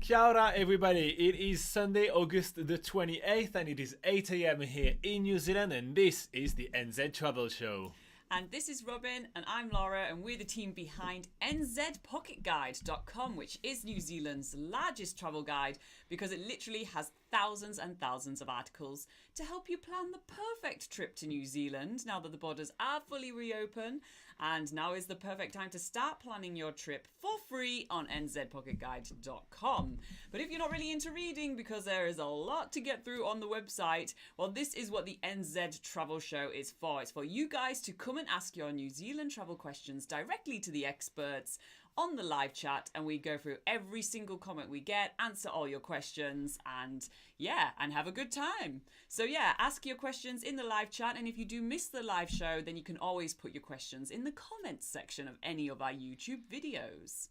Kia ora everybody, it is Sunday, August the 28th and it is 8 a.m. here in New Zealand and this is the NZ Travel Show. And this is Robin and I'm Laura and we're the team behind NZPocketGuide.com, which is New Zealand's largest travel guide because it literally has thousands and thousands of articles to help you plan the perfect trip to New Zealand now that the borders are fully reopened. And now is the perfect time to start planning your trip for free on NZPocketGuide.com. But if you're not really into reading because there is a lot to get through on the website, well, this is what the NZ Travel Show is for. It's for you guys to come and ask your New Zealand travel questions directly to the experts on the live chat, and we go through every single comment we get, answer all your questions, and have a good time. So ask your questions in the live chat, and if you do miss the live show, then you can always put your questions in the comments section of any of our YouTube videos.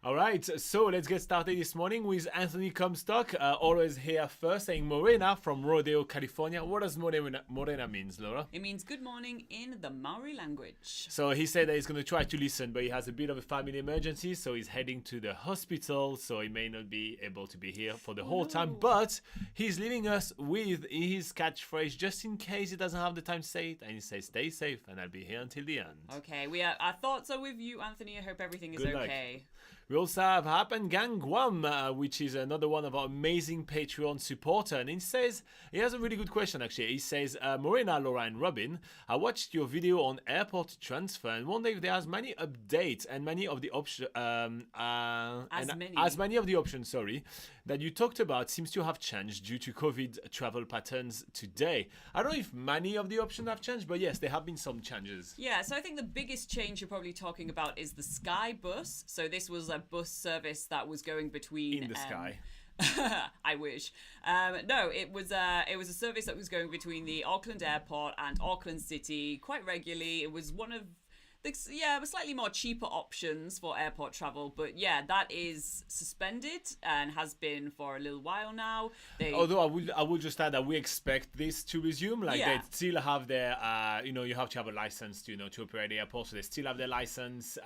All right, so let's get started this morning with Anthony Comstock, always here first, saying Morena from Rodeo, California. What does Morena means, Laura? It means good morning in the Maori language. So he said that he's going to try to listen, but he has a bit of a family emergency, so he's heading to the hospital, so he may not be able to be here for the whole time, but he's leaving us with his catchphrase just in case he doesn't have the time to say it, and he says, stay safe, and I'll be here until the end. Okay, our thoughts are with you, Anthony. I hope everything is okay. We also have Happen Gang Guam, which is another one of our amazing Patreon supporter. And he says, he has a really good question actually. He says, Morena, Laura and Robin, I watched your video on airport transfer and wonder if there are many updates and many of the options, as many of the options, that you talked about seems to have changed due to COVID travel patterns today. I don't know if many of the options have changed, but yes, there have been some changes. Yeah, so I think the biggest change you're probably talking about is the Sky Bus. So this was a bus service that was going between in the sky. I wish. No, it was a service that was going between the Auckland Airport and Auckland City quite regularly. It was one of the slightly more cheaper options for airport travel, but that is suspended and has been for a little while now. Although I would just add that we expect this to resume. They still have their, you have to have a license to operate the airport, so they still have their license.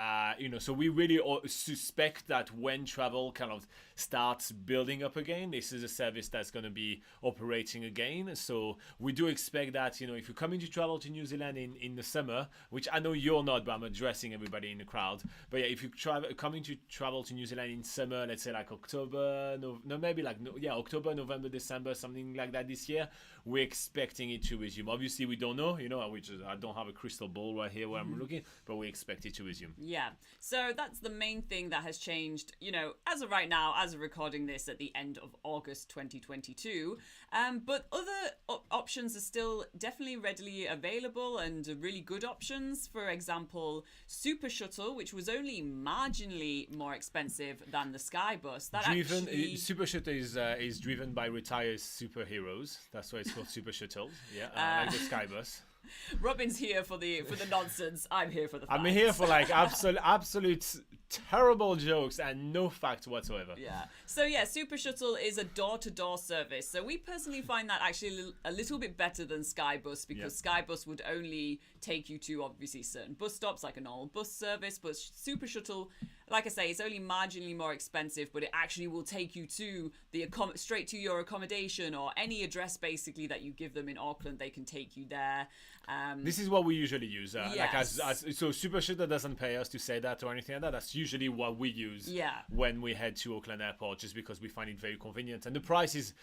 So we really suspect that when travel kind of starts building up again, this is a service that's going to be operating again. So we do expect that, if you're coming to travel to New Zealand in the summer, which I know you're not, but I'm addressing everybody in the crowd. But if you coming to travel to New Zealand in summer, let's say like October, October, November, December, something like that this year, we're expecting it to resume. Obviously, we don't know, I don't have a crystal ball right here where I'm looking, but we expect it to resume. Yeah. So that's the main thing that has changed, as of right now, as of recording this at the end of August 2022. But other options are still definitely readily available and really good options. For example, Super Shuttle, which was only marginally more expensive than the Sky Bus. Super Shuttle is driven by retired superheroes. That's why it's called Super Shuttle. Yeah, like the Sky Bus. Robin's here for the nonsense. I'm here for the facts. I'm here for absolute terrible jokes and no facts whatsoever. Yeah. So Super Shuttle is a door-to-door service. So we personally find that actually a little bit better than Sky Bus because Sky Bus would only take you to obviously certain bus stops like a normal bus service, but Super Shuttle, like I say, it's only marginally more expensive, but it actually will take you to straight to your accommodation or any address basically that you give them in Auckland. They can take you there. This is what we usually use. So Super Shuttle doesn't pay us to say that or anything like that. That's usually what we use when we head to Auckland Airport, just because we find it very convenient and the price is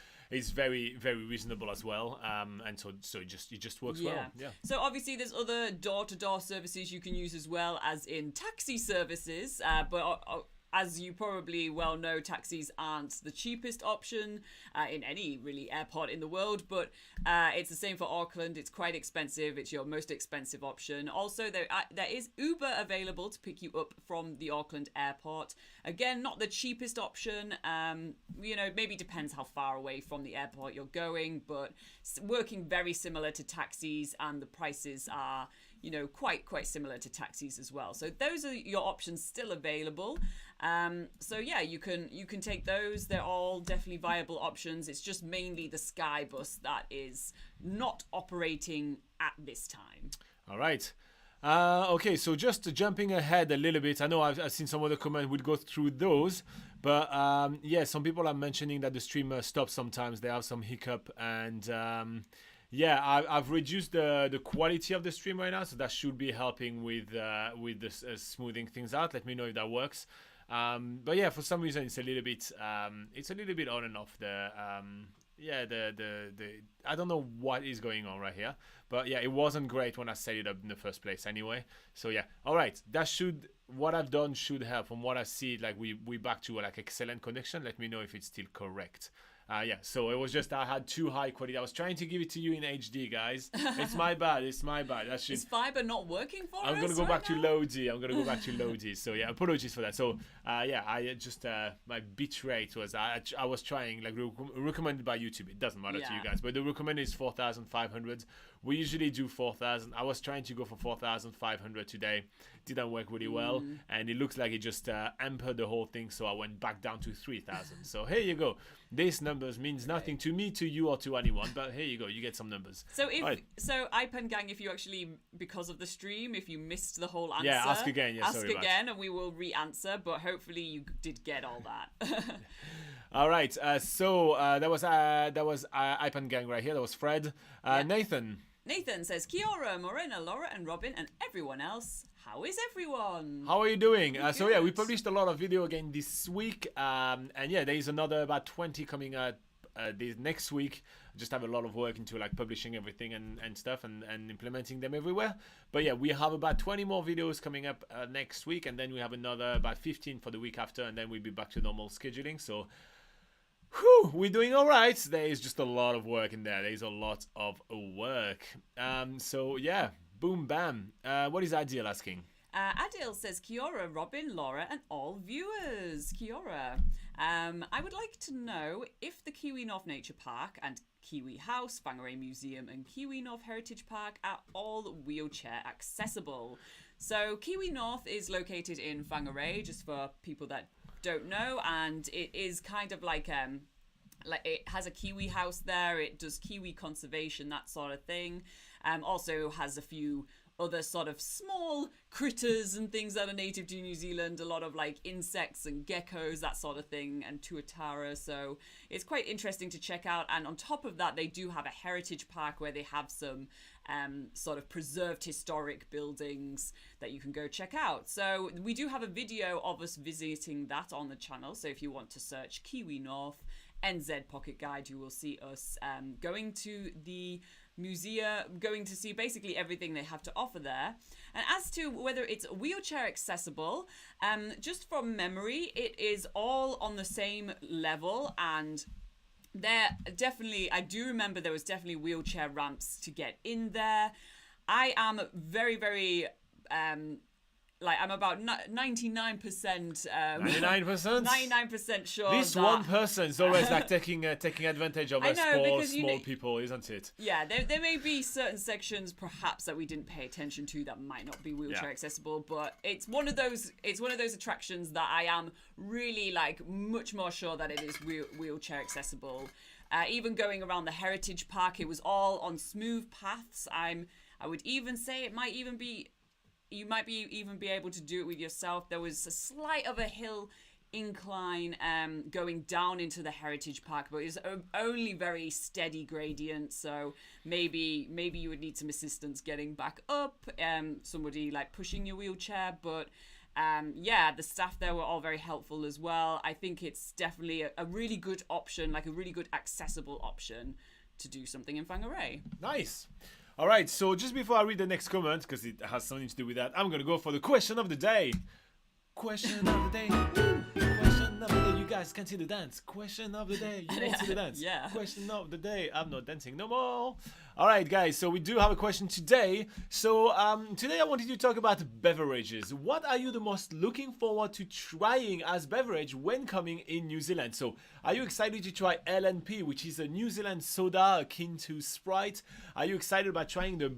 very, very reasonable as well. And so it just works well. Yeah. So obviously there's other door-to-door services you can use as well as in taxi services, but as you probably well know, taxis aren't the cheapest option in any really airport in the world, but it's the same for Auckland. It's quite expensive. It's your most expensive option. Also, there is Uber available to pick you up from the Auckland airport. Again, not the cheapest option. Maybe depends how far away from the airport you're going, but working very similar to taxis, and the prices are quite similar to taxis as well. So those are your options still available. You can take those. They're all definitely viable options. It's just mainly the Sky Bus that is not operating at this time. All right. Okay, so just jumping ahead a little bit, I know I've seen some other comments. We'll go through those, but yeah, some people are mentioning that the stream stops sometimes. They have some hiccup, and yeah, I've reduced the quality of the stream right now, so that should be helping with the smoothing things out. Let me know if that works. But yeah, for some reason it's a little bit on and off. Yeah, the I don't know what is going on right here, but yeah, it wasn't great when I set it up in the first place anyway. So yeah, all right, what I've done should help. From what I see, like we back to like excellent connection. Let me know if it's still correct. Yeah, so it was just I had too high quality. I was trying to give it to you in HD, guys. It's my bad. It's my bad. Is fiber not working for us? I'm gonna go back to Lodi. So yeah, apologies for that. So yeah, I just my bit rate was I was trying, like, recommended by YouTube. It doesn't matter to you guys, but the recommended is 4,500. We usually do 4,000. I was trying to go for 4,500 today. Didn't work really well, and it looks like it just ampered the whole thing. So I went back down to 3,000. So here you go. These numbers means nothing to me, to you, or to anyone. But here you go. You get some numbers. So so iPen Gang, if you actually, because of the stream, if you missed the whole answer, ask again. Yeah, ask again, and we will re-answer. But hopefully you did get all that. All right. So that was iPen Gang right here. That was Fred. Nathan says, Kia ora, Morena, Laura, and Robin, and everyone else. How is everyone? How are you doing? So yeah, we published a lot of video again this week, and yeah, there is another about 20 coming out this next week. Just have a lot of work into like publishing everything and stuff and implementing them everywhere. But yeah, we have about 20 more videos coming up next week, and then we have another about 15 for the week after, and then we'll be back to normal scheduling. So whew, we're doing all right. There is just a lot of work in there. There is a lot of work. So yeah, boom, bam. What is Adil asking? Adil says, Kia ora, Robin, Laura, and all viewers. Kia ora. I would like to know if the Kiwi North Nature Park and Kiwi House, Whangarei Museum, and Kiwi North Heritage Park are all wheelchair accessible. So Kiwi North is located in Whangarei, just for people that don't know, and it is kind of like it has a Kiwi house there. It does Kiwi conservation, that sort of thing. Also has a few other sort of small critters and things that are native to New Zealand, a lot of like insects and geckos, that sort of thing, and tuatara. So it's quite interesting to check out. And on top of that, they do have a heritage park where they have some sort of preserved historic buildings that you can go check out. So we do have a video of us visiting that on the channel. So if you want to search Kiwi North NZ Pocket Guide, you will see us going to the museum, going to see basically everything they have to offer there. And as to whether it's wheelchair accessible, just from memory, it is all on the same level, and there definitely, I do remember there was definitely wheelchair ramps to get in there. I am very, very like, I'm about 99% 99% sure. This that one person is always like taking advantage of us small people, isn't it? Yeah, there may be certain sections perhaps that we didn't pay attention to that might not be wheelchair accessible, but it's one of those attractions that I am really like much more sure that it is wheelchair accessible. Even going around the heritage park, it was all on smooth paths. I would even say it might even be. You might even be able to do it with yourself. There was a slight of a hill incline going down into the heritage park, but it was only very steady gradient. So maybe you would need some assistance getting back up. Somebody like pushing your wheelchair, but yeah, the staff there were all very helpful as well. I think it's definitely a really good option, like a really good accessible option to do something in Whangarei. Nice. All right, so just before I read the next comment, because it has something to do with that, I'm going to go for the question of the day. Question of the day. Question of the day. You guys can see the dance. Question of the day. You won't see the dance. Yeah. Question of the day. I'm not dancing no more. All right, guys, so we do have a question today. So today I wanted to talk about beverages. What are you the most looking forward to trying as beverage when coming in New Zealand? So are you excited to try LNP, which is a New Zealand soda akin to Sprite? Are you excited about trying the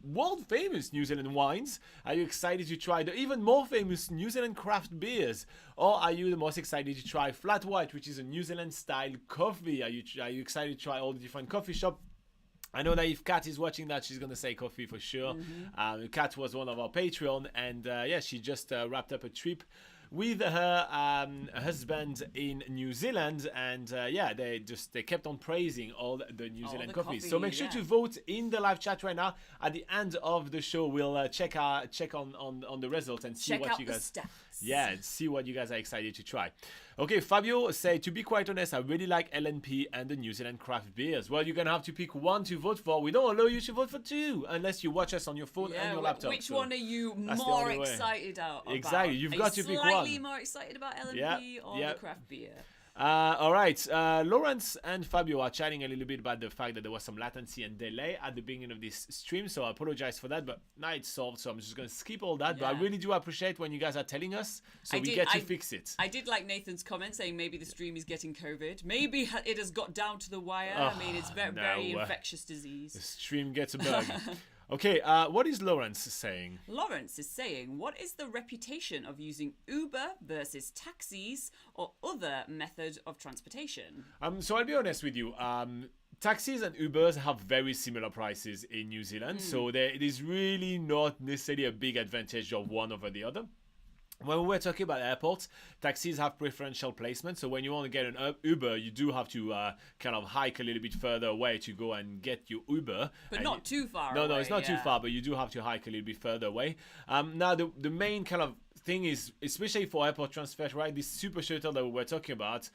world famous New Zealand wines? Are you excited to try the even more famous New Zealand craft beers? Or are you the most excited to try flat white, which is a New Zealand style coffee? Are you excited to try all the different coffee shops I know that if Kat is watching that, she's going to say coffee for sure. Kat was one of our Patreon, and she just wrapped up a trip with her husband in New Zealand, and they kept on praising all the New Zealand coffees. Coffee, so make sure to vote in the live chat right now. At the end of the show, we'll check on the results and see what you guys. See what you guys are excited to try. Okay, Fabio say, to be quite honest, I really like LNP and the New Zealand craft beers. Well, you're gonna have to pick one to vote for. We don't allow you to vote for two unless you watch us on your phone and your laptop. Which one are you more excited about? Exactly, you've got to pick one. Slightly more excited about LNP or the craft beer? All right, Lawrence and Fabio are chatting a little bit about the fact that there was some latency and delay at the beginning of this stream, so I apologize for that, but now it's solved, so I'm just going to skip all that. But I really do appreciate when you guys are telling us, so we get to fix it. I did like Nathan's comment saying maybe the stream is getting COVID. Maybe it has got down to the wire. I mean, it's very infectious disease. The stream gets a bug. Okay, what is Lawrence saying? Lawrence is saying, what is the reputation of using Uber versus taxis or other method of transportation? So I'll be honest with you. Taxis and Ubers have very similar prices in New Zealand, so it is really not necessarily a big advantage of one over the other. When we're talking about airports, taxis have preferential placement. So when you want to get an Uber, you do have to kind of hike a little bit further away to go and get your Uber. But not too far away. No, it's not too far, but you do have to hike a little bit further away. Now, the main kind of thing is, especially for airport transfer, right, this super shuttle that we were talking about,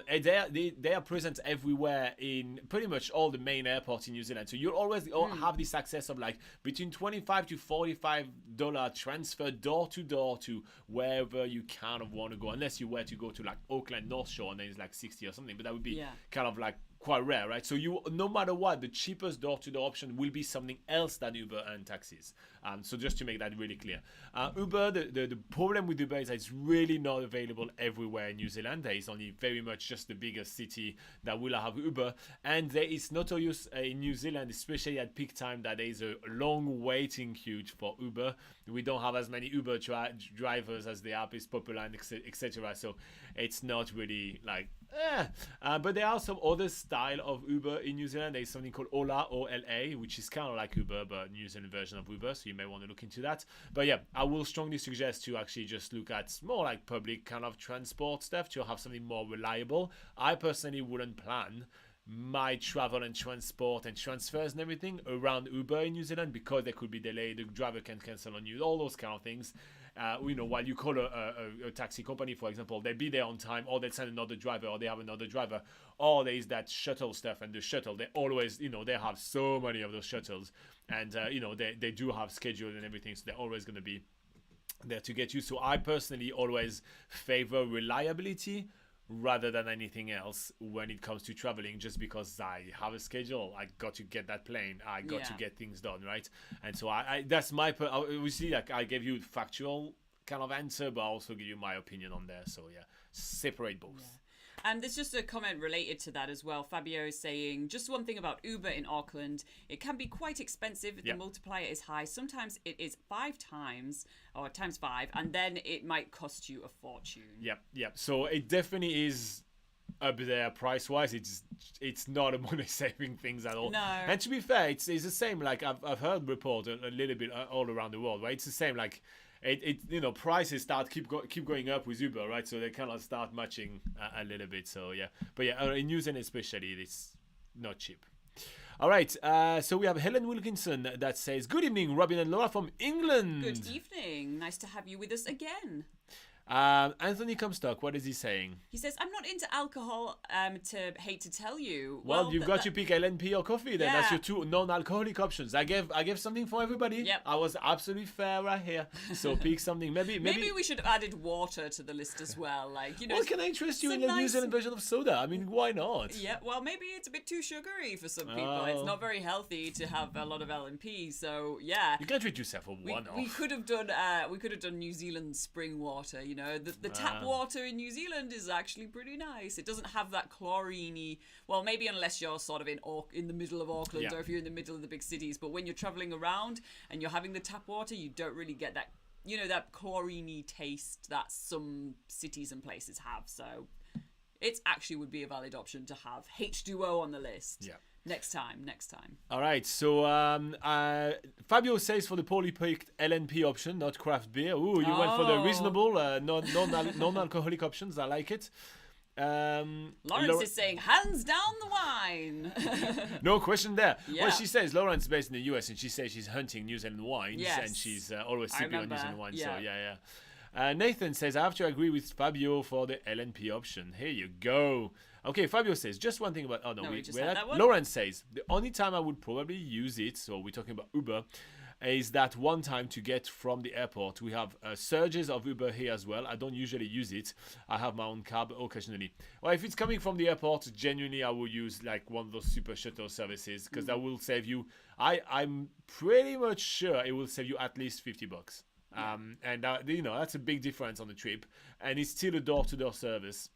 they are present everywhere in pretty much all the main airports in New Zealand. So you'll always have this access of like between $25 to $45 transfer door to door to wherever you kind of want to go, unless you were to go to like Auckland North Shore and then it's like 60 or something, but that would be kind of like quite rare, right? So you, no matter what, the cheapest door-to-door option will be something else than Uber and taxis. So just to make that really clear, Uber, the problem with Uber is that it's really not available everywhere in New Zealand. There is only very much just the biggest city that will have Uber, and there is notorious in New Zealand, especially at peak time, that there is a long waiting queue for Uber. We don't have as many Uber drivers as the app is popular, and etc. So it's not really like. But there are some other style of Uber in New Zealand. There is something called Ola, O-L-A, which is kind of like Uber, but New Zealand version of Uber. So you may want to look into that. But yeah, I will strongly suggest to actually just look at more like public kind of transport stuff to have something more reliable. I personally wouldn't plan my travel and transport and transfers and everything around Uber in New Zealand because there could be delay, the driver can cancel on you, all those kind of things. While you call a taxi company, for example, they'll be there on time, or they'll send another driver, or they have another driver, or there is that shuttle stuff, and the shuttle, they always, they have so many of those shuttles, and they do have schedule and everything, so they're always going to be there to get you. So I personally always favor reliability rather than anything else when it comes to traveling, just because I have a schedule, I got to get that plane, I got to get things done, right? And so I that's my obviously, like, I gave you factual kind of answer, but I also give you my opinion on there. So yeah, separate both. And there's just a comment related to that as well. Fabio is saying, just one thing about Uber in Auckland, it can be quite expensive if the multiplier is high. Sometimes it is 5 times, or times 5, and then it might cost you a fortune. Yep. So it definitely is up there price-wise. It's not a money-saving things at all. No. And to be fair, it's the same. Like I've heard reports a little bit all around the world, right? It's the same. Like prices keep going up with Uber, right? So they kind of start matching a little bit. So yeah, but yeah, in New Zealand especially, it's not cheap. All right, so we have Helen Wilkinson that says, "Good evening, Robin and Laura from England." Good evening. Nice to have you with us again. Anthony Comstock, what is he saying? He says, I'm not into alcohol, hate to tell you. Well, you've got to pick LNP or coffee then. Yeah. That's your 2 non-alcoholic options. I gave something for everybody. Yep. I was absolutely fair right here. So pick something. Maybe we should have added water to the list as well. Like, Well, can I interest you in the New Zealand version of soda? I mean, why not? Yeah, well, maybe it's a bit too sugary for some people. It's not very healthy to have a lot of LNP. So yeah, you can treat yourself for one-off. We could have done New Zealand spring water. The tap water in New Zealand is actually pretty nice. It doesn't have that chlorine-y, well, maybe unless you're sort of in the middle of Auckland or if you're in the middle of the big cities. But when you're traveling around and you're having the tap water, you don't really get that, that chlorine-y taste that some cities and places have. So it actually would be a valid option to have H2O on the list. Yeah. Next time. All right, so Fabio says for the poorly picked LNP option, not craft beer. Ooh, you went for the reasonable, non-alcoholic options. I like it. Lawrence is saying, hands down the wine. No question there. Yeah. Well, she says Lawrence is based in the US, and she says she's hunting New Zealand wines, Yes. and she's always sipping on New Zealand wines. Yeah. So yeah. Nathan says, I have to agree with Fabio for the LNP option. Here you go. Okay, Fabio says, just one thing about... Oh, no, we just had that one. Lawrence says, the only time I would probably use it, so we're talking about Uber, is that one time to get from the airport. We have surges of Uber here as well. I don't usually use it. I have my own cab occasionally. Well, if it's coming from the airport, genuinely I will use like one of those super shuttle services because that will save you... I'm pretty much sure it will save you at least $50. And that's a big difference on the trip. And it's still a door-to-door service.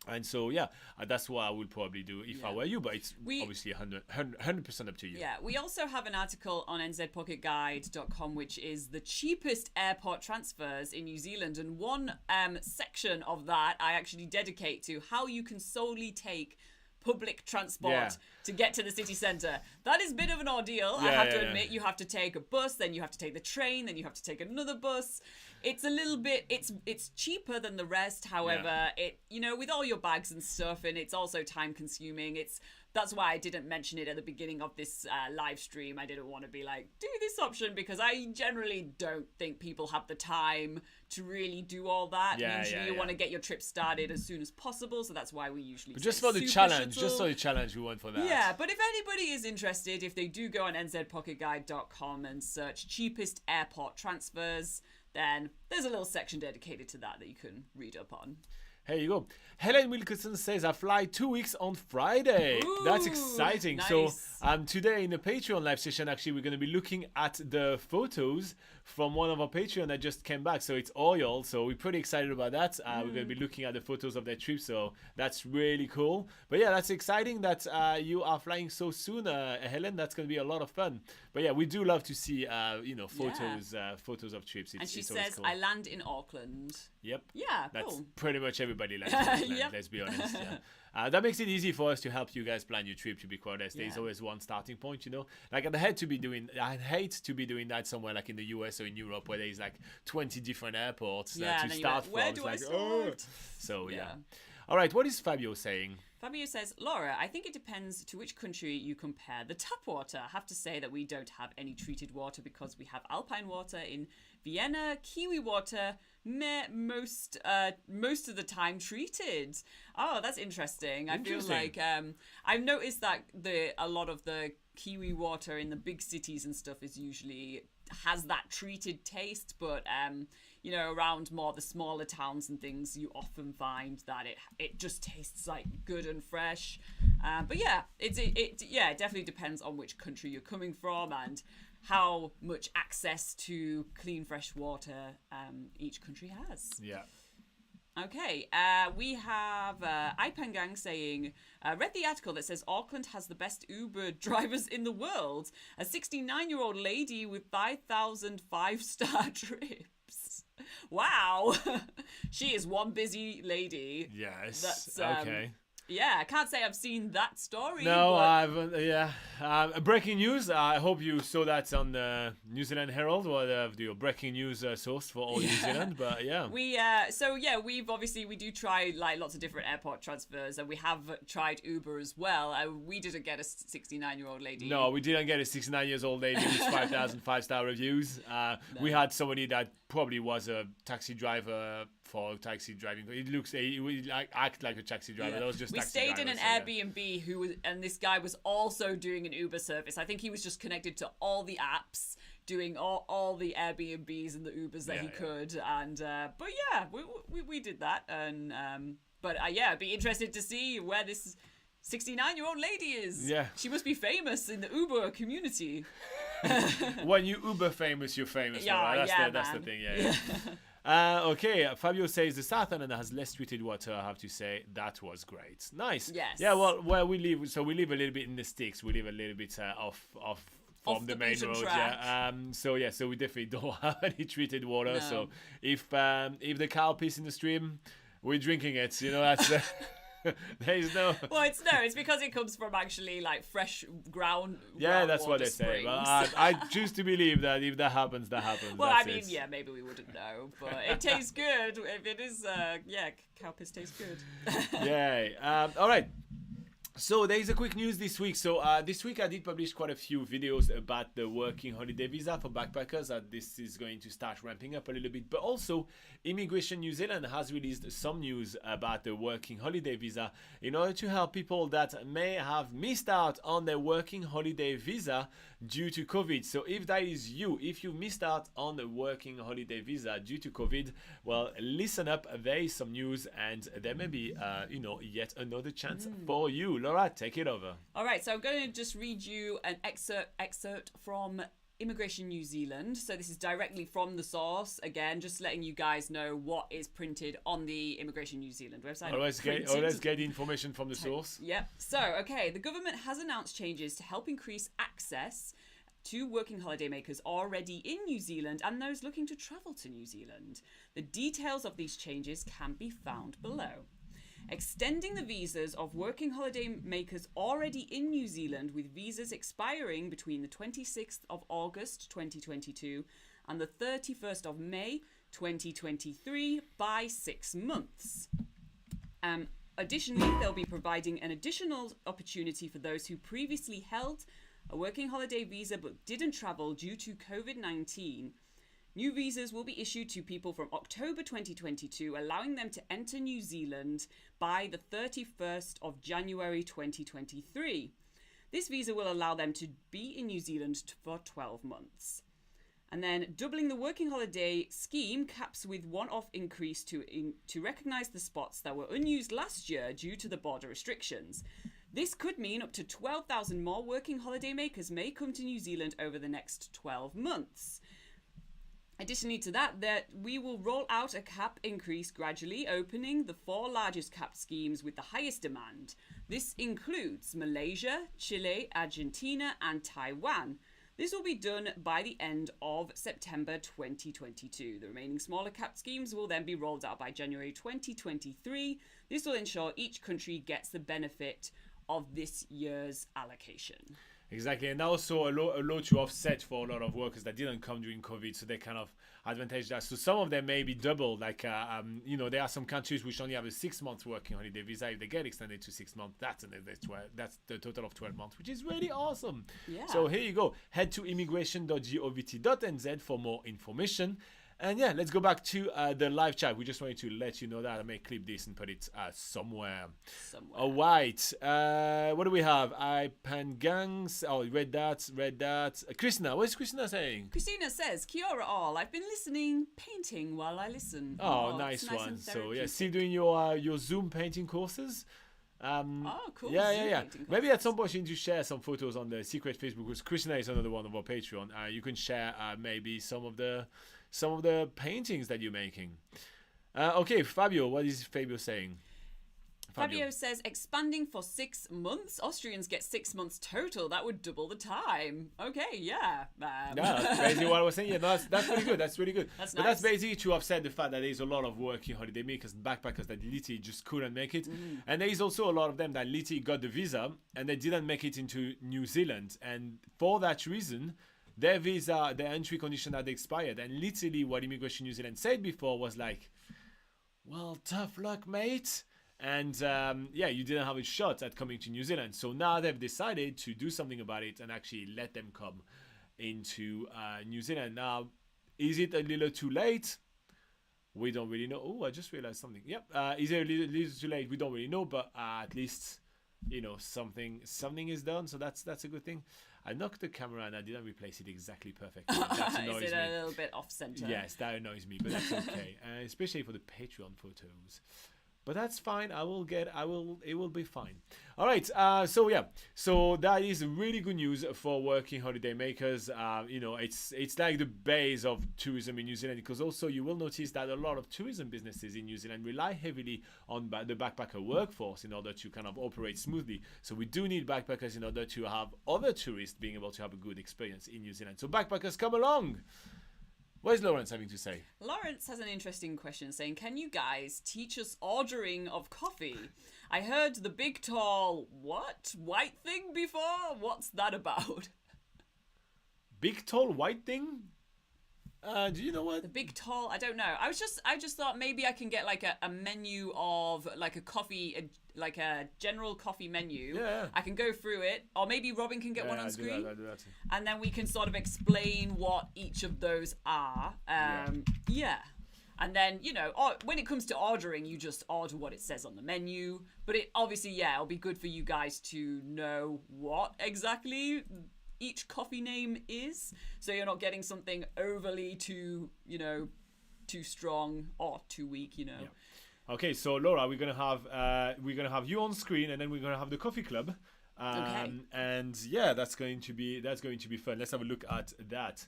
And so, that's what I would probably do if I were you, but it's obviously 100% up to you. Yeah, we also have an article on nzpocketguide.com, which is the cheapest airport transfers in New Zealand. And one section of that I actually dedicate to how you can solely take public transport to get to the city centre. That is a bit of an ordeal, I have to admit. You have to take a bus, then you have to take the train, then you have to take another bus. It's a little bit, it's cheaper than the rest, however, with all your bags and stuff, and it's also time consuming. That's why I didn't mention it at the beginning of this live stream. I didn't want to be like, do this option, because I generally don't think people have the time to really do all that. Usually you want to get your trip started as soon as possible, so that's why we usually just for the challenge, we went for that. Yeah, but if anybody is interested, if they do go on nzpocketguide.com and search cheapest airport transfers, then there's a little section dedicated to that you can read up on. Here you go. Helen Wilkinson says, I fly 2 weeks on Friday. Ooh, that's exciting. nice. So today in the Patreon live session, actually, we're going to be looking at the photos from one of our Patreon that just came back. So it's Oriole. So we're pretty excited about that. We're going to be looking at the photos of their trip. So that's really cool. But yeah, that's exciting that you are flying so soon, Helen. That's going to be a lot of fun. But yeah, we do love to see, photos of trips. And she it's says, cool. I land in Auckland. Yep. Yeah, That's cool. pretty much everybody lands in Auckland, Yep. let's be honest. That makes it easy for us to help you guys plan your trip, to be quite honest. There's always one starting point, Like I'd hate to be doing that somewhere like in the US or in Europe where there's like 20 different airports to start from. Where do I start? So All right, what is Fabio saying? Fabio says, Laura, I think it depends to which country you compare the tap water. I have to say that we don't have any treated water because we have alpine water in Vienna, Kiwi water, most of the time treated. Oh, that's interesting. I feel like I've noticed that a lot of the Kiwi water in the big cities and stuff has that treated taste, but around more the smaller towns and things, you often find that it just tastes like good and fresh. But yeah, it definitely depends on which country you're coming from and how much access to clean fresh water each country has. Yeah. Okay, we have Ipangang saying, read the article that says Auckland has the best Uber drivers in the world. A 69-year-old lady with 5,000 five-star trips. Wow. She is one busy lady. Yes. That's, okay. Yeah, I can't say I've seen that story. No, I haven't. Yeah. Breaking news. I hope you saw that on the New Zealand Herald, or the breaking news source for all New Zealand. But yeah. We do try like lots of different airport transfers, and we have tried Uber as well. We didn't get a 69-year-old lady. No, we didn't get a 69-year-old lady with 5,000 five-star reviews. No. We had somebody that probably was a taxi driver for taxi driving. He act like a taxi driver. That was just. We stayed in an Airbnb and this guy was also doing an Uber service. I think he was just connected to all the apps, doing all the Airbnbs and the Ubers that he could. And but yeah, we did that. And I'd be interested to see where this 69-year-old lady is. Yeah, she must be famous in the Uber community. When you Uber famous, you're famous. Yeah, that's the thing. Yeah. Okay, Fabio says the South Island has less treated water. I have to say that was great. Nice. Yes. Yeah. Well, where we live, so we live a little bit in the sticks. We live a little bit off from the main road. Track. Yeah. So we definitely don't have any treated water. No. So if the cow piss in the stream, we're drinking it. That's. There is no. Well, it's because it comes from actually like fresh ground. Yeah, that's what they springs. say. Well, I choose to believe that if that happens, that happens. Well, that's I mean, it. yeah, maybe we wouldn't know, but it tastes good. If it is, cow piss tastes good. Yeah. All right. So there is a quick news this week. So this week I did publish quite a few videos about the working holiday visa for backpackers. This is going to start ramping up a little bit. But also, Immigration New Zealand has released some news about the working holiday visa in order to help people that may have missed out on their working holiday visa due to COVID. So if that is you, if you missed out on the working holiday visa due to COVID, well, listen up. There is some news, and there may be, yet another chance for you. Laura, take it over. All right, so I'm going to just read you an excerpt from Immigration New Zealand. So this is directly from the source. Again, just letting you guys know what is printed on the Immigration New Zealand website. Let's get the information from the source. Yep. So, okay, the government has announced changes to help increase access to working holiday makers already in New Zealand and those looking to travel to New Zealand. The details of these changes can be found below. Extending the visas of working holiday makers already in New Zealand with visas expiring between the 26th of August 2022 and the 31st of May 2023 by 6 months. Additionally, they'll be providing an additional opportunity for those who previously held a working holiday visa but didn't travel due to COVID-19. New visas will be issued to people from October 2022, allowing them to enter New Zealand by the 31st of January 2023. This visa will allow them to be in New Zealand for 12 months. And then doubling the working holiday scheme caps with one-off increase to recognise the spots that were unused last year due to the border restrictions. This could mean up to 12,000 more working holiday makers may come to New Zealand over the next 12 months. Additionally to that, we will roll out a cap increase gradually, opening the 4 largest cap schemes with the highest demand. This includes Malaysia, Chile, Argentina, and Taiwan. This will be done by the end of September 2022. The remaining smaller cap schemes will then be rolled out by January 2023. This will ensure each country gets the benefit of this year's allocation. Exactly, and also a lot to offset for a lot of workers that didn't come during COVID, so they kind of advantage that. So some of them may be double, like, there are some countries which only have a 6-month working holiday visa. If they get extended to 6 months, that's the total of 12 months, which is really awesome. Yeah. So here you go. Head to immigration.govt.nz for more information. And yeah, let's go back to the live chat. We just wanted to let you know that I may clip this and put it somewhere. All right. What do we have? Pangangs. Oh, read that. Christina, what is Christina saying? Christina says, Kia ora all. I've been listening, painting while I listen. Oh, nice one. So yeah, still doing your Zoom painting courses? Cool. Yeah. Maybe at some point you need to share some photos on the secret Facebook, because Christina is another one of our Patreon. You can share maybe some of the paintings that you're making. Okay, Fabio, what is Fabio saying? Fabio says, expanding for 6 months. Austrians get 6 months total. That would double the time. Okay, yeah. Yeah, that's basically what I was saying. Yeah, that's pretty good. That's really good. That's but nice. That's basically to offset the fact that there's a lot of working holiday makers and backpackers that literally just couldn't make it. And there is also a lot of them that literally got the visa and they didn't make it into New Zealand. And for that reason, their visa, their entry condition had expired. And literally what Immigration New Zealand said before was like, well, tough luck, mate. And you didn't have a shot at coming to New Zealand. So now they've decided to do something about it and actually let them come into New Zealand. Now, is it a little too late? We don't really know. Oh, I just realized something. Yep. Is it a little too late? We don't really know, but at least, something is done. So that's a good thing. I knocked the camera and I didn't replace it exactly perftly. That annoys Is it me. a little bit off center? Yes, that annoys me, but that's okay. Especially for the Patreon photos. But that's fine. It will be fine. All right. So that is really good news for working holiday makers. It's like the base of tourism in New Zealand, because also you will notice that a lot of tourism businesses in New Zealand rely heavily on the backpacker workforce in order to kind of operate smoothly. So we do need backpackers in order to have other tourists being able to have a good experience in New Zealand. So backpackers, come along. What is Lawrence having to say? Lawrence has an interesting question saying, can you guys teach us ordering of coffee? I heard the big tall, white thing before? What's that about? Big tall white thing? Do you know what? The big tall, I don't know. I just thought maybe I can get like a menu of like a coffee, like a general coffee menu. Yeah. I can go through it, or maybe Robin can get one on screen. I do that too. And then we can sort of explain what each of those are. Yeah. And then, when it comes to ordering, you just order what it says on the menu. But it obviously, it'll be good for you guys to know what exactly each coffee name is, so you're not getting something overly too strong or too weak. Yeah. Okay, so Laura, we're gonna have you on screen, and then we're gonna have the coffee club. Okay. And yeah, that's going to be fun. Let's have a look at that.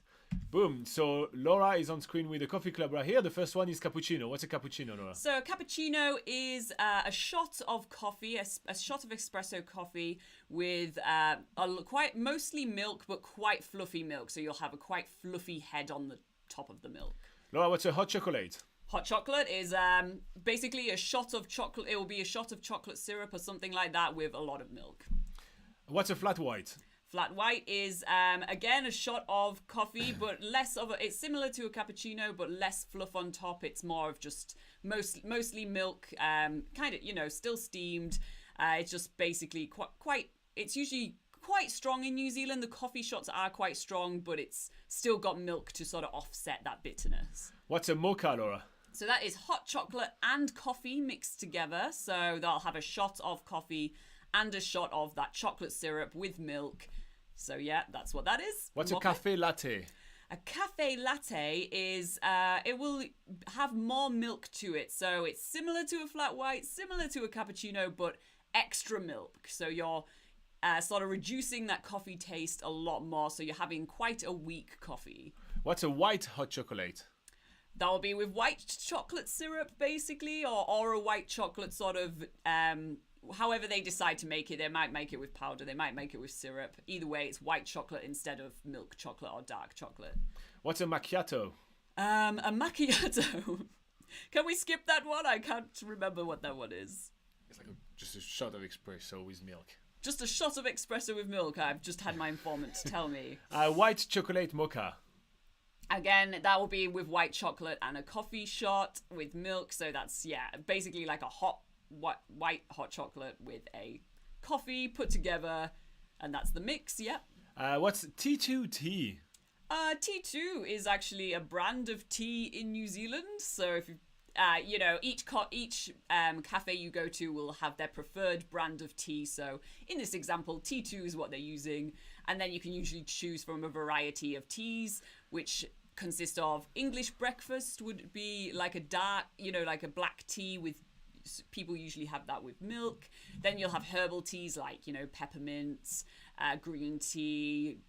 Boom. So Laura is on screen with the coffee club right here. The first one is cappuccino. What's a cappuccino, Laura? So a cappuccino is a shot of coffee, a shot of espresso coffee with quite mostly milk, but quite fluffy milk. So you'll have a quite fluffy head on the top of the milk. Laura, what's a hot chocolate? Hot chocolate is basically a shot of chocolate. It will be a shot of chocolate syrup or something like that with a lot of milk. What's a flat white? Flat white is, again, a shot of coffee, but less of it's similar to a cappuccino, but less fluff on top. It's more of just mostly milk, kind of, still steamed. It's just basically it's usually quite strong in New Zealand. The coffee shots are quite strong, but it's still got milk to sort of offset that bitterness. What's a mocha, Laura? So that is hot chocolate and coffee mixed together. So they'll have a shot of coffee and a shot of that chocolate syrup with milk. So yeah, that's what that is. What's a cafe latte? A cafe latte is, it will have more milk to it. So it's similar to a flat white, similar to a cappuccino, but extra milk. So you're sort of reducing that coffee taste a lot more. So you're having quite a weak coffee. What's a white hot chocolate? That will be with white chocolate syrup, basically, or a white chocolate sort of, however they decide to make it. They might make it with powder, they might make it with syrup. Either way, it's white chocolate instead of milk chocolate or dark chocolate. What's a macchiato? A macchiato. Can we skip that one? I can't remember what that one is. It's like just a shot of espresso with milk. Just a shot of espresso with milk. I've just had my informant tell me. White chocolate mocha. Again, that will be with white chocolate and a coffee shot with milk. So that's, basically like a white hot chocolate with a coffee put together. And that's the mix, What's T2T? T2 is actually a brand of tea in New Zealand. So if each cafe you go to will have their preferred brand of tea. So in this example, T2 is what they're using. And then you can usually choose from a variety of teas, which consist of English breakfast would be like a dark, like a black tea with, people usually have that with milk. Then you'll have herbal teas like, peppermints, green tea.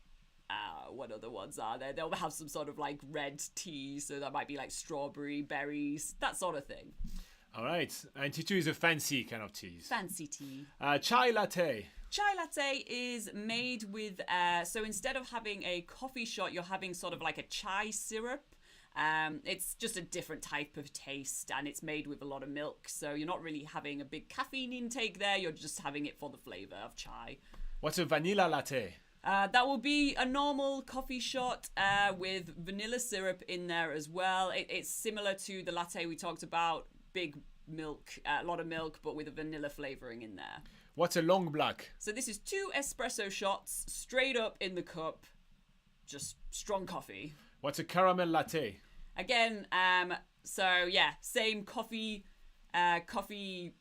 What other ones are there? They'll have some sort of like red tea. So that might be like strawberry, berries, that sort of thing. All right. And T2 is a fancy kind of tea. Fancy tea. Chai latte. Chai latte is made with, so instead of having a coffee shot, you're having sort of like a chai syrup. It's just a different type of taste, and it's made with a lot of milk. So you're not really having a big caffeine intake there. You're just having it for the flavor of chai. What's a vanilla latte? That will be a normal coffee shot with vanilla syrup in there as well. It's similar to the latte we talked about. Big milk, a lot of milk, but with a vanilla flavoring in there. What's a long black? So this is 2 espresso shots straight up in the cup. Just strong coffee. What's a caramel latte? Again, same coffee. Coffee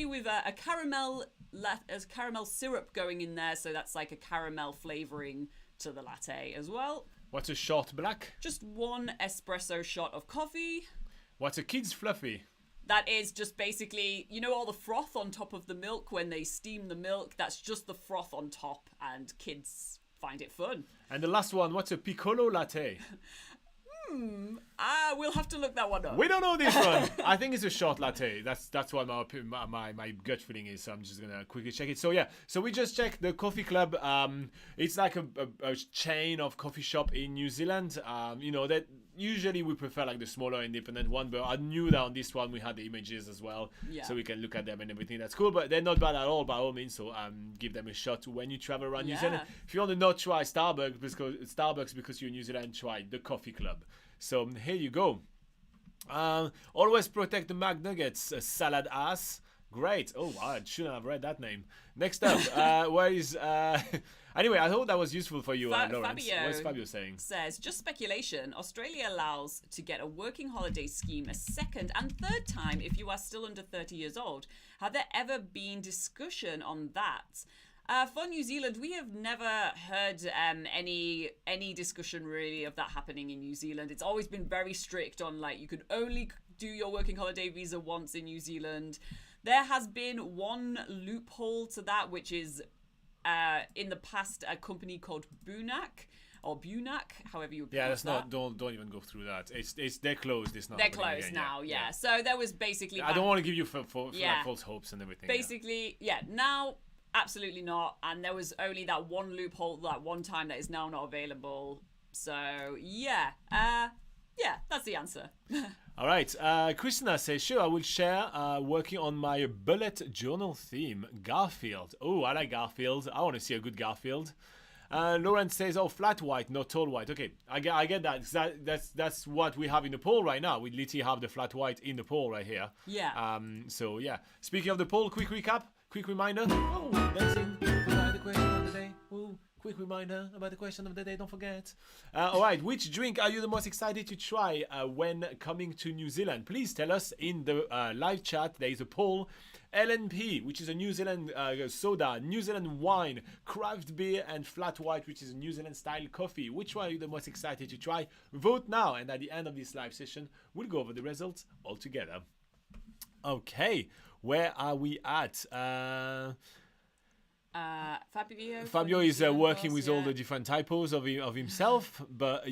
with a caramel syrup going in there. So that's like a caramel flavoring to the latte as well. What's a short black? Just 1 espresso shot of coffee. What's a kid's fluffy? That is just basically, all the froth on top of the milk when they steam the milk. That's just the froth on top, and kids find it fun. And the last one, what's a piccolo latte? We'll have to look that one up. We don't know this one. I think it's a short latte. That's what my gut feeling is. So I'm just gonna quickly check it. So we just checked the coffee club. It's like a chain of coffee shop in New Zealand. That usually we prefer like the smaller independent one, but I knew that on this one we had the images as well, so we can look at them and everything. That's cool, but they're not bad at all by all means. So give them a shot when you travel around New Zealand. If you want to not try Starbucks because you're in New Zealand, try the Coffee Club. So here you go. Always protect the McNuggets, salad ass. Great. Oh, wow, I shouldn't have read that name. Next up, where is... Anyway, I hope that was useful for you, Lawrence. What's Fabio saying? Says, just speculation. Australia allows to get a working holiday scheme a second and third time if you are still under 30 years old. Have there ever been discussion on that? For New Zealand, we have never heard any discussion really of that happening in New Zealand. It's always been very strict on like you could only do your working holiday visa once in New Zealand. There has been one loophole to that, which is in the past a company called Bunak, however you pronounce that's not. Don't even go through that. They're closed. It's not. They're closed now. Yeah. So there was basically. I don't want to give you false hopes and everything. Basically, now absolutely not. And there was only that one loophole that one time that is now not available. So that's the answer. All right. Christina says, sure, I will share working on my bullet journal theme, Garfield. Oh, I like Garfield. I want to see a good Garfield. Lauren says, oh, flat white, not tall white. Okay, I get that. That's what we have in the poll right now. We literally have the flat white in the poll right here. Yeah. So, yeah. Speaking of the poll, quick recap, quick reminder. Oh, dancing. The question of the day. Ooh. Quick reminder about the question of the day, don't forget. All right, which drink are you the most excited to try when coming to New Zealand? Please tell us in the live chat. There is a poll. LNP, which is a New Zealand soda, New Zealand wine, craft beer, and flat white, which is a New Zealand style coffee. Which one are you the most excited to try? Vote now, and at the end of this live session, we'll go over the results all together. Okay, where are we at? Fabio is working with all the different typos of himself, but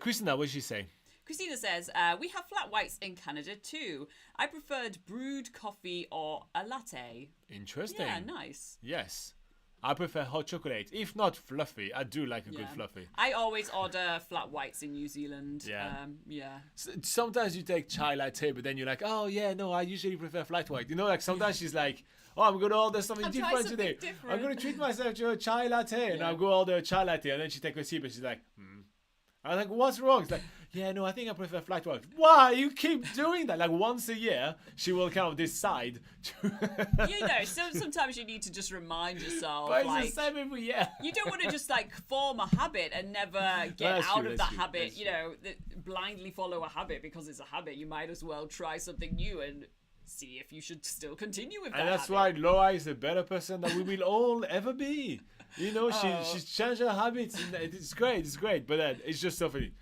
Christina, what did she say? Christina says, we have flat whites in Canada too. I preferred brewed coffee or a latte. Interesting. Yeah, nice. Yes. I prefer hot chocolate. If not fluffy, I do like a good fluffy. I always order flat whites in New Zealand. Sometimes you take chai latte, but then you're like, oh yeah, no, I usually prefer flat white. You know, like sometimes she's like, oh, I'm going to order something different today. I'm going to treat myself to a chai latte. And I'll go order a chai latte. And then she takes a sip and she's like, I was like, what's wrong? It's like, yeah, no, I think I prefer flat white. Why? You keep doing that. Like once a year, she will kind of decide to... sometimes you need to just remind yourself. But it's the same every year. You don't want to just like form a habit and never get out of that habit. Blindly follow a habit because it's a habit. You might as well try something new and see if you should still continue with that. And that's why Laura is a better person than we will all ever be. You know, she's changed her habits. And it's great. But it's just so funny.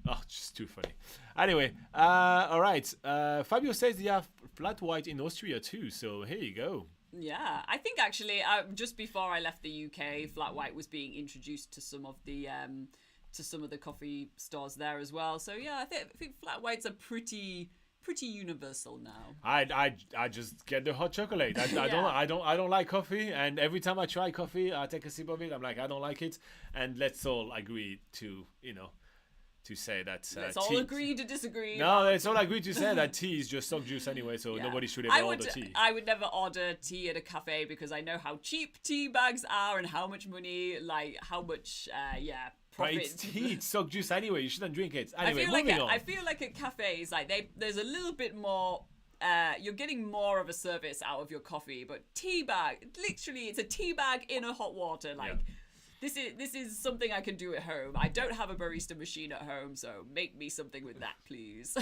Oh, just too funny. Anyway, all right. Fabio says you have flat white in Austria too. So here you go. Yeah, I think actually, just before I left the UK, flat white was being introduced to some of the coffee stores there as well. So yeah, I think flat whites are pretty universal now. I just get the hot chocolate. I don't like coffee, and every time I try coffee, I take a sip of it. I'm like, I don't like it, and let's all agree to to say that let's all agree to disagree. No, let's all agree to say that tea is just soft juice anyway, so nobody should ever order tea. I would never order tea at a cafe because I know how cheap tea bags are and how much money, like how much but it's tea, it's soft juice anyway. You shouldn't drink it. Anyway, I feel like at cafes, like there's a little bit more. You're getting more of a service out of your coffee, but tea bag, literally, it's a tea bag in a hot water. Like this is something I can do at home. I don't have a barista machine at home, so make me something with that, please.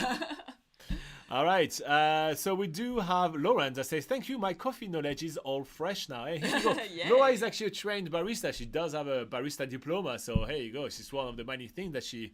All right, so we do have Lauren that says, thank you, my coffee knowledge is all fresh now. Hey, here you go. Laura is actually a trained barista. She does have a barista diploma, so here you go. She's one of the many things that she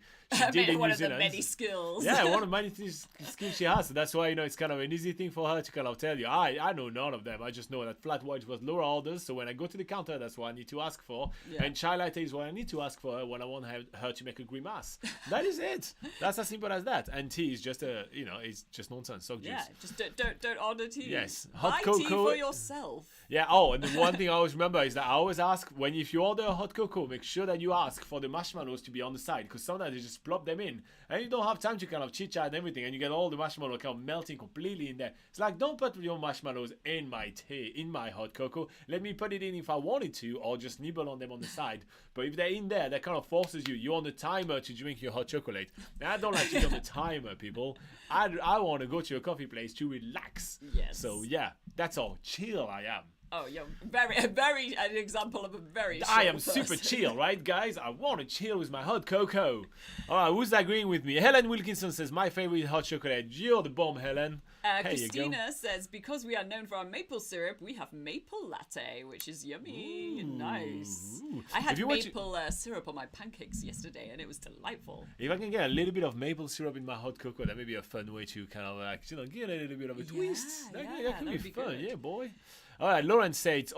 did in New Zealand. One of the many skills. Yeah, one of the many skills she has. So that's why, it's kind of an easy thing for her to kind of tell you. I know none of them. I just know that flat white was Laura orders, so when I go to the counter, that's what I need to ask for. Yeah. And chai latte is what I need to ask for when I want her to make a grimace. That is it. That's as simple as that. And tea is just it's just nonsense. So just don't order tea. Yes, buy tea for yourself. Yeah. Oh, and the one thing I always remember is that I always ask if you order a hot cocoa, make sure that you ask for the marshmallows to be on the side, because sometimes they just plop them in and you don't have time to kind of chit chat and everything, and you get all the marshmallow kind of melting completely in there. It's like, don't put your marshmallows in my tea, in my hot cocoa. Let me put it in if I wanted to, or just nibble on them on the side. But if they're in there, that kind of forces you. You're on the timer to drink your hot chocolate. And I don't like to be on the timer, people. I want to go to a coffee place to relax. Yes. So yeah, that's all chill I am. Oh, you're an example of a very chill I am person. super chill, right, guys? I want to chill with my hot cocoa. All right, who's agreeing with me? Helen Wilkinson says, my favorite hot chocolate. You're the bomb, Helen. Christina says, because we are known for our maple syrup, we have maple latte, which is yummy and nice. I had maple syrup on my pancakes yesterday, and it was delightful. If I can get a little bit of maple syrup in my hot cocoa, that may be a fun way to kind of like, get a little bit of a twist. That could be fun, good. Yeah, boy. All right, Lauren says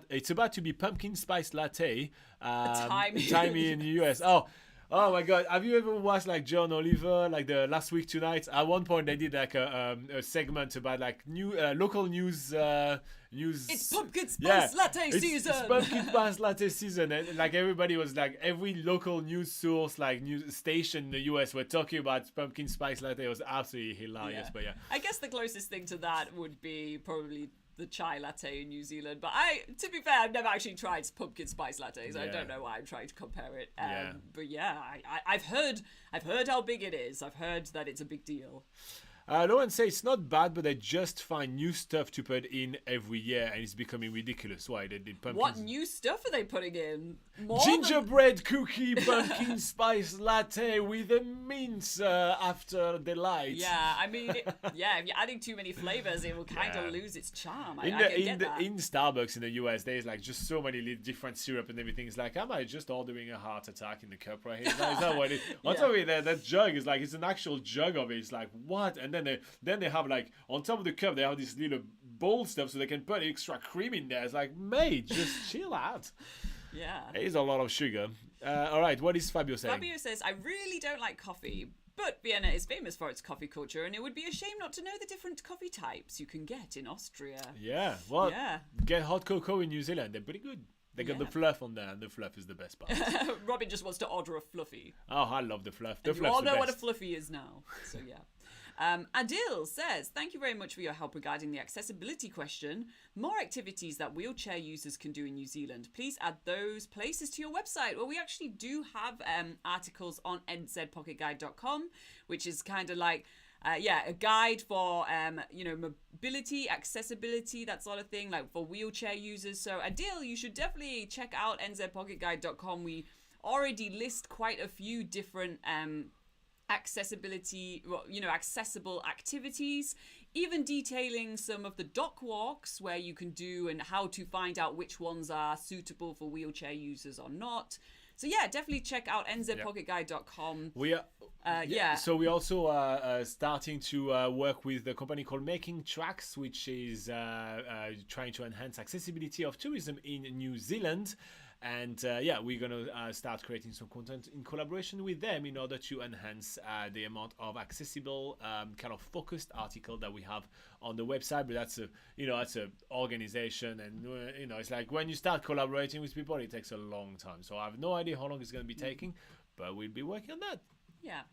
it's about to be pumpkin spice latte. Timey in the US. Oh my God! Have you ever watched like John Oliver, like the Last Week Tonight? At one point, they did like a segment about like new local news. It's pumpkin spice latte season. It's pumpkin spice latte season, and like everybody was like every local news source, like news station in the US, were talking about pumpkin spice latte. It was absolutely hilarious. But yeah, I guess the closest thing to that would be probably the chai latte in New Zealand, but to be fair, I've never actually tried pumpkin spice lattes. I don't know why I'm trying to compare it. But yeah, I've heard how big it is. I've heard that it's a big deal. Lauren says it's not bad, but they just find new stuff to put in every year, and it's becoming ridiculous. Why they did pumpkins? What new stuff are they putting in? Gingerbread cookie pumpkin spice latte with a mint after the light. Yeah, I mean, if you're adding too many flavors, it will kind of lose its charm. I get that. In Starbucks in the US, there's like just so many different syrup and everything. It's like, am I just ordering a heart attack in the cup right here? Is that what it is? On top of it, that jug is like, it's an actual jug of it. It's like, what? And then they have like on top of the cup they have this little bowl stuff so they can put extra cream in there. It's like, mate, just chill out. Yeah, it is a lot of sugar. All right, what is Fabio saying? Fabio says, I really don't like coffee, but Vienna is famous for its coffee culture, and it would be a shame not to know the different coffee types you can get in Austria. Get hot cocoa in New Zealand. They're pretty good. They got the fluff on there, and the fluff is the best part. Robin just wants to order a fluffy. Oh, I love the fluff. You all know what a fluffy is now, so yeah. Adil says, thank you very much for your help regarding the accessibility question. More activities that wheelchair users can do in New Zealand. Please add those places to your website. Well, we actually do have articles on nzpocketguide.com, which is kind of like a guide for mobility, accessibility, that sort of thing, like for wheelchair users. So Adil, you should definitely check out nzpocketguide.com. We already list quite a few different accessible activities, even detailing some of the dock walks where you can do and how to find out which ones are suitable for wheelchair users or not. So yeah, definitely check out nzpocketguide.com. So we also are starting to work with a company called Making Tracks, which is trying to enhance accessibility of tourism in New Zealand. And we're going to start creating some content in collaboration with them in order to enhance the amount of accessible kind of focused article that we have on the website. But that's a organization, and it's like when you start collaborating with people, it takes a long time. So I have no idea how long it's going to be taking, but we'll be working on that. Yeah.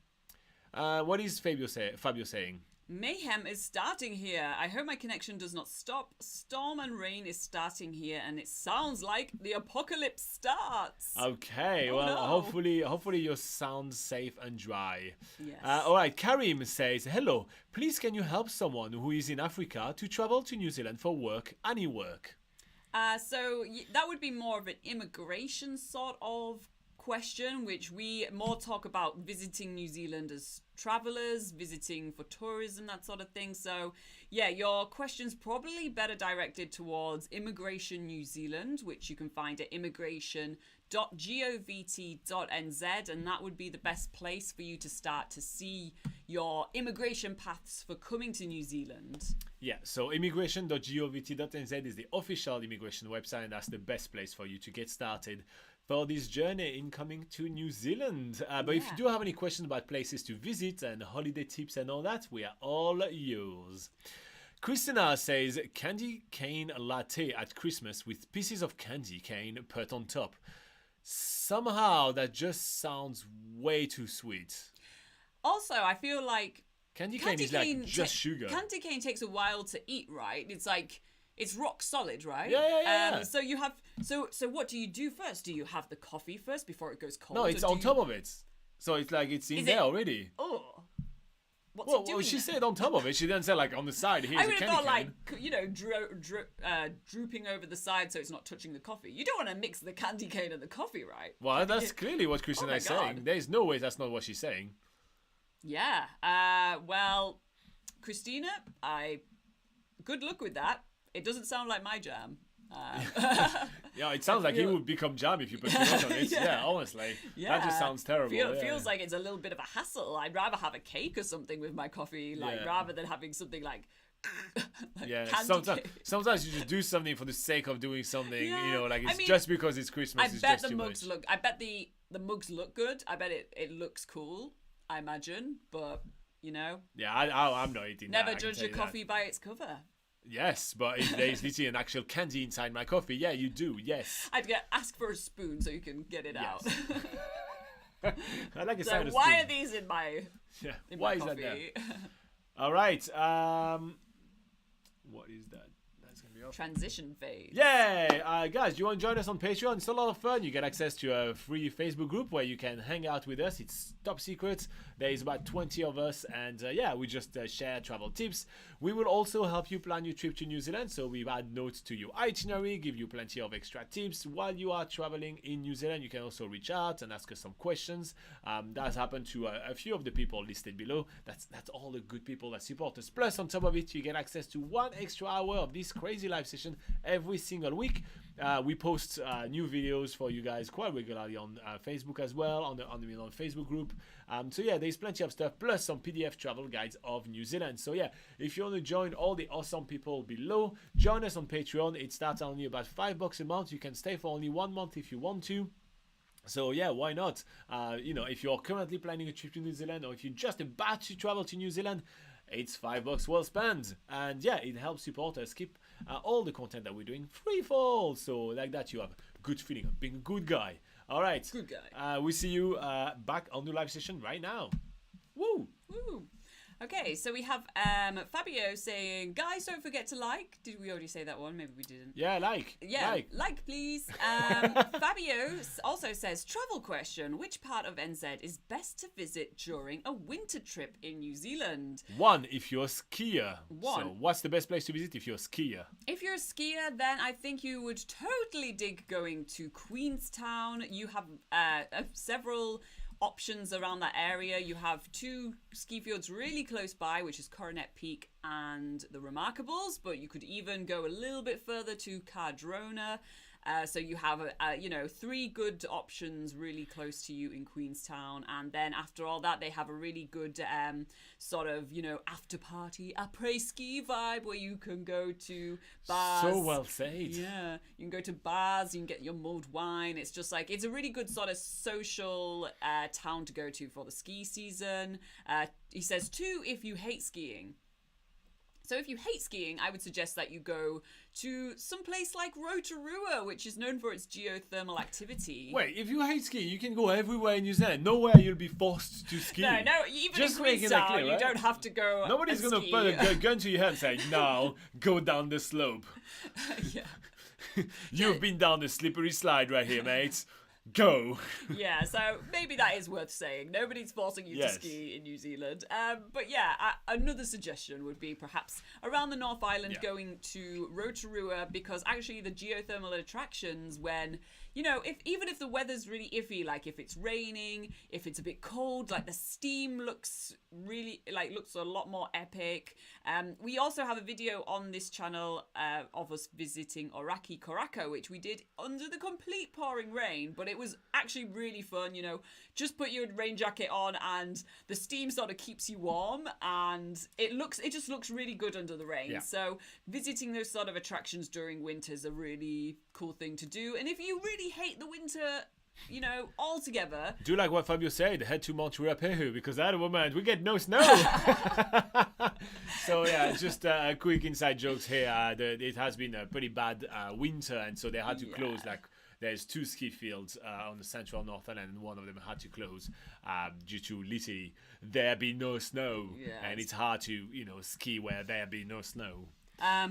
What is Fabio saying? Mayhem is starting here. I hope my connection does not stop. Storm and rain is starting here, and it sounds like the apocalypse starts. Okay, hopefully your sound's safe and dry. Yes. All right, Karim says, hello, please can you help someone who is in Africa to travel to New Zealand for work, any work? So that would be more of an immigration sort of question, which we more talk about visiting New Zealand as travelers, visiting for tourism, that sort of thing. So yeah, your question's probably better directed towards Immigration New Zealand, which you can find at immigration.govt.nz, and that would be the best place for you to start to see your immigration paths for coming to New Zealand. Yeah, so immigration.govt.nz is the official immigration website, and that's the best place for you to get started for this journey in coming to New Zealand. But if you do have any questions about places to visit and holiday tips and all that, we are all yours. Christina says candy cane latte at Christmas with pieces of candy cane put on top. Somehow that just sounds way too sweet. Also, I feel like candy cane is like just sugar. Candy cane takes a while to eat, right? It's like it's rock solid, right? Yeah. So you have so what do you do first? Do you have the coffee first before it goes cold? No, it's on top of it. So it's like it's in there already. Oh. What's it doing? Well, she said on top of it. She didn't say like on the side. Here's I would a have candy thought cane. like drooping over the side so it's not touching the coffee. You don't want to mix the candy cane and the coffee, right? Well, that's clearly what Christina is saying. There's no way that's not what she's saying. Yeah. Well, Christina, good luck with that. It doesn't sound like my jam. Yeah, it sounds like it would become jam if you put too much on it. Yeah, honestly. Yeah. That just sounds terrible. Feels like it's a little bit of a hassle. I'd rather have a cake or something with my coffee, rather than having something like sometimes you just do something for the sake of doing something. Yeah. You know, like it's just because it's Christmas. I bet the mugs look good. I bet it looks cool. I imagine, but you know. Yeah, I'm not eating that. Never judge a coffee by its cover. Yes, but if there's literally an actual candy inside my coffee, yeah, you do, yes. I'd ask for a spoon so you can get it out. I like a so why are these in my why is coffee? That there? All right, what is that? That's going to be awesome. Transition phase. Yay! Guys, do you want to join us on Patreon? It's a lot of fun. You get access to a free Facebook group where you can hang out with us. It's top secret. There is about 20 of us, and we just share travel tips. We will also help you plan your trip to New Zealand, so we've add notes to your itinerary, give you plenty of extra tips. While you are traveling in New Zealand, you can also reach out and ask us some questions. That's happened to a few of the people listed below. That's all the good people that support us. Plus, on top of it, you get access to 1 extra hour of this crazy live session every single week. We post new videos for you guys quite regularly on Facebook as well, on the Facebook group. So yeah, there's plenty of stuff, plus some PDF travel guides of New Zealand. So yeah, if you want to join all the awesome people below, join us on Patreon. It starts only about $5 a month. You can stay for only 1 month if you want to. So yeah, why not? If you're currently planning a trip to New Zealand, or if you're just about to travel to New Zealand, it's $5 well spent. And yeah, it helps support us keep all the content that we're doing free for all. So like that, you have a good feeling of being a good guy. All right. Good guy. We see you back on the live session right now. Woo! Woo! Okay, so we have Fabio saying, guys, don't forget to like. Did we already say that one? Maybe we didn't. Yeah, like. Yeah, like please. Fabio also says, travel question. Which part of NZ is best to visit during a winter trip in New Zealand? 1, if you're a skier. So what's the best place to visit if you're a skier? If you're a skier, then I think you would totally dig going to Queenstown. You have several options around that area. You have 2 ski fields really close by, which is Coronet Peak and the Remarkables, but you could even go a little bit further to Cardrona. So you have 3 good options really close to you in Queenstown, and then after all that, they have a really good sort of after party après ski vibe where you can go to bars. So well said. Yeah, you can go to bars, you can get your mulled wine. It's just like it's a really good sort of social town to go to for the ski season. He says 2 if you hate skiing. So if you hate skiing, I would suggest that you go to some place like Rotorua, which is known for its geothermal activity. Wait, if you hate skiing, you can go everywhere in New Zealand. Nowhere you'll be forced to ski. No, even just in Queenstown, clear, right? You don't have to go. Nobody's going to put a gun to your head and say, "Now go down the slope." Yeah. You've been down the slippery slide right here, mate. Go. Yeah, so maybe that is worth saying. Nobody's forcing you to ski in New Zealand. But yeah, another suggestion would be perhaps around the North Island going to Rotorua, because actually the geothermal attractions, when even if the weather's really iffy, like if it's raining, if it's a bit cold, like the steam looks a lot more epic. We also have a video on this channel of us visiting Oraki Korako, which we did under the complete pouring rain, but it was actually really fun. Just put your rain jacket on and the steam sort of keeps you warm, and it just looks really good under the rain. So visiting those sort of attractions during winter is a really cool thing to do. And if you really hate the winter, all together. Do you like what Fabio said? Head to Mount Ruapehu, because at the moment we get no snow. So yeah, just a quick inside jokes here. It has been a pretty bad winter, and so they had to close. Like, there's 2 ski fields on the central northern, and one of them had to close due to literally there be no snow, and it's hard to ski where there be no snow.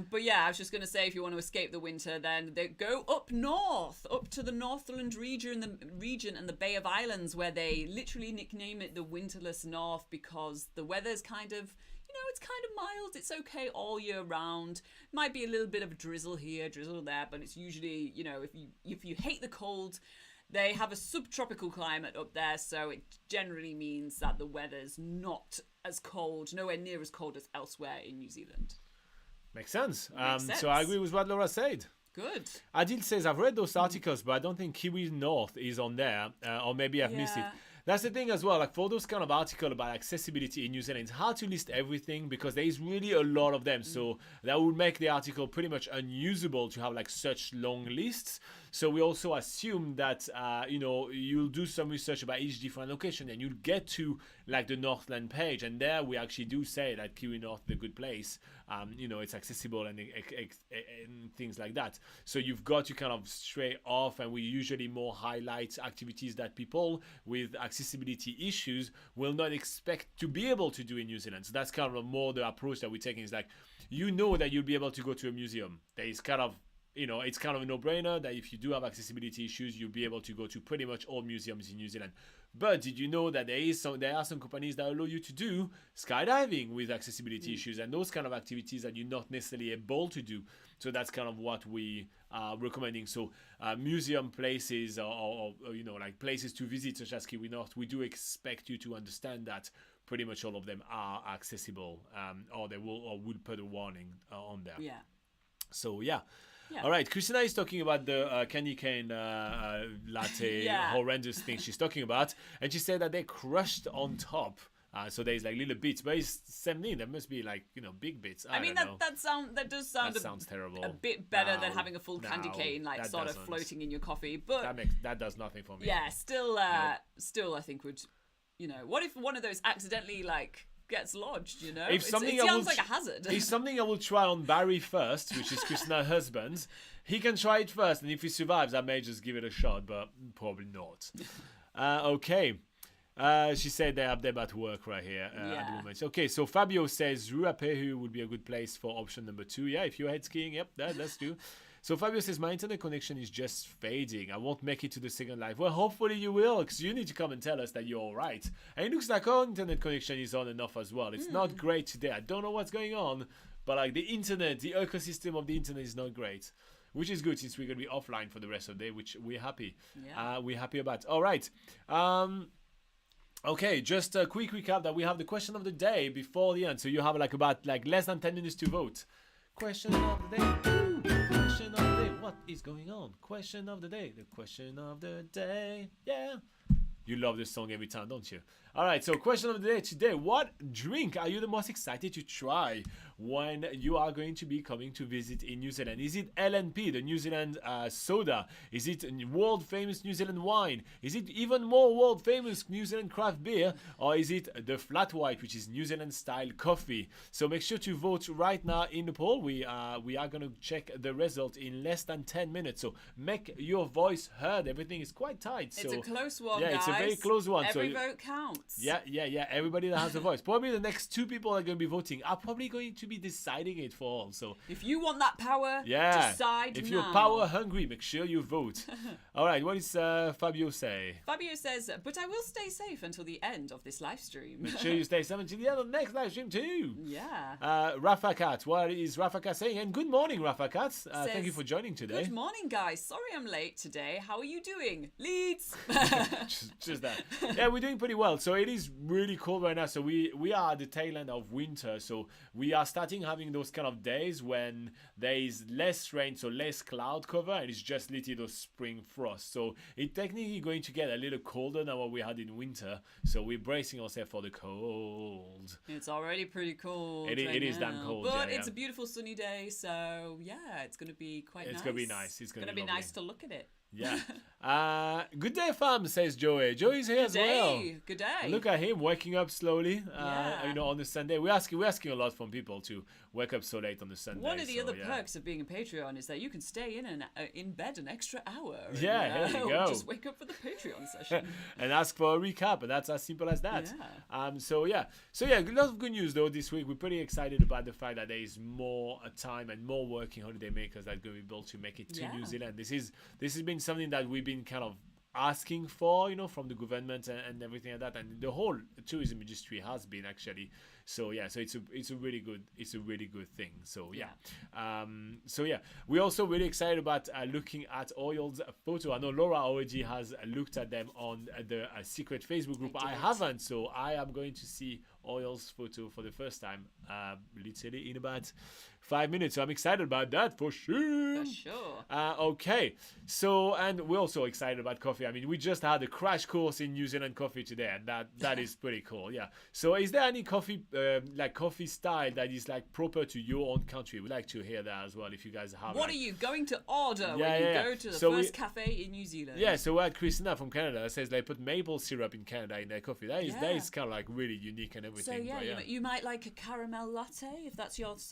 But yeah, I was just going to say, if you want to escape the winter, then they go up north, up to the Northland region and the Bay of Islands, where they literally nickname it the Winterless North, because the weather's kind of, it's kind of mild. It's okay all year round. Might be a little bit of a drizzle here, drizzle there, but it's usually, if you hate the cold, they have a subtropical climate up there, so it generally means that the weather's not as cold, nowhere near as cold as elsewhere in New Zealand. Makes sense. So I agree with what Laura said. Good. Adil says, I've read those articles, but I don't think Kiwi North is on there, or maybe I've missed it. That's the thing as well, like for those kind of articles about accessibility in New Zealand, it's hard to list everything because there is really a lot of them. So that would make the article pretty much unusable to have like such long lists. So we also assume that, you'll do some research about each different location and you'll get to like the Northland page. And there we actually do say that Kiwi North is a good place. It's accessible and things like that. So you've got to kind of stray off, and we usually more highlight activities that people with accessibility issues will not expect to be able to do in New Zealand. So that's kind of more the approach that we're taking, is like, that you'll be able to go to a museum. There is kind of, it's kind of a no-brainer that if you do have accessibility issues, you'll be able to go to pretty much all museums in New Zealand. But did you know that there are some companies that allow you to do skydiving with accessibility issues, and those kind of activities that you're not necessarily able to do? So that's kind of what we are recommending. So museum places or like places to visit, such as Kiwi North, we do expect you to understand that pretty much all of them are accessible, or they will put a warning on there. Yeah. So yeah. All right, Christina is talking about the candy cane latte, horrendous thing she's talking about, and she said that they're crushed on top. So there's like little bits, but it's the same thing. There must be like big bits. I mean, that does sound that sounds terrible. A bit better than having a full candy cane like sort of floating in your coffee. But that does nothing for me. Yeah, still I think would, what if one of those accidentally like gets lodged, it sounds like a hazard. It's something I will try on Barry first, which is Christina's husband. He can try it first, and if he survives, I may just give it a shot, but probably not. Okay. She said they're at work right here at the moment. Okay, so Fabio says Ruapehu would be a good place for option number 2. Yeah, if you're head skiing, yep, that's true. So Fabio says, my internet connection is just fading. I won't make it to the second live. Well, hopefully you will, because you need to come and tell us that you're all right. And it looks like our internet connection is on and off as well. It's not great today. I don't know what's going on, but like the internet, the ecosystem of the internet is not great, which is good since we're going to be offline for the rest of the day, which we're happy. Yeah. We're happy about. All right. Okay, just a quick recap that we have the question of the day before the end. So you have about less than 10 minutes to vote. Question of the day. Question of the day. What is going on? Question of the day. The question of the day. Yeah. You love this song every time, don't you? All right, so question of the day today. What drink are you the most excited to try when you are going to be coming to visit in New Zealand? Is it LNP, the New Zealand soda? Is it world famous New Zealand wine? Is it even more world famous New Zealand craft beer? Or is it the flat white, which is New Zealand style coffee? So make sure to vote right now in the poll. We are going to check the result in less than 10 minutes. So make your voice heard. Everything is quite tight. It's a close one, guys. It's a very close one. Every vote counts. Yeah. Everybody that has a voice. Probably the next 2 people that are going to be voting are probably going to be deciding it for all. So if you want that power, decide if now. you're power hungry, make sure you vote. All right, what does Fabio say? Fabio says, but I will stay safe until the end of this live stream. Make sure you stay safe until the end of the next live stream too. Yeah. Rafa Cat, what is Rafa Cat saying? And good morning, Rafa Cat. Thank you for joining today. Good morning, guys. Sorry I'm late today. How are you doing? Leeds. just that. Yeah, we're doing pretty well. So it is really cold right now. So we are at the tail end of winter. So we are starting having those kind of days when there is less rain, so less cloud cover, and it's just little spring frost. So it's technically going to get a little colder than what we had in winter. So we're bracing ourselves for the cold. It's already pretty cold. It is damn cold. But it's a beautiful sunny day. So yeah, it's going to be quite nice. It's going to be nice. It's going to be nice to look at it. Yeah. Good day, fam, says Joey. Joey's here as well. Good day. Look at him waking up slowly. On the Sunday. We're asking a lot from people to wake up so late on the Sunday. One of the other perks of being a Patreon is that you can stay in bed an extra hour. There you go. Just wake up for the Patreon session and ask for a recap, and that's as simple as that. Yeah. So a lot of good news though this week. We're pretty excited about the fact that there is more time and more working holiday makers that are going to be able to make it to New Zealand. This has been something that we've been kind of asking for, from the government and everything like that, and the whole tourism industry has been actually. So it's a really good thing. We're also really excited about looking at Oriel's photo. I know Laura already has looked at them on the secret Facebook group. I haven't, so I am going to see Oriel's photo for the first time, literally in about 5 minutes. So I'm excited about that for sure. For sure. Okay. So, and we're also excited about coffee. I mean, we just had a crash course in New Zealand coffee today, and that is pretty cool. Yeah. So, is there any coffee coffee style that is like proper to your own country? We'd like to hear that as well. If you guys have. What are you going to order when you go to the first cafe in New Zealand? Yeah. So we had Christina from Canada that says they put maple syrup in Canada in their coffee. That is kind of like really unique and everything. So you might like a caramel latte if that's your sort of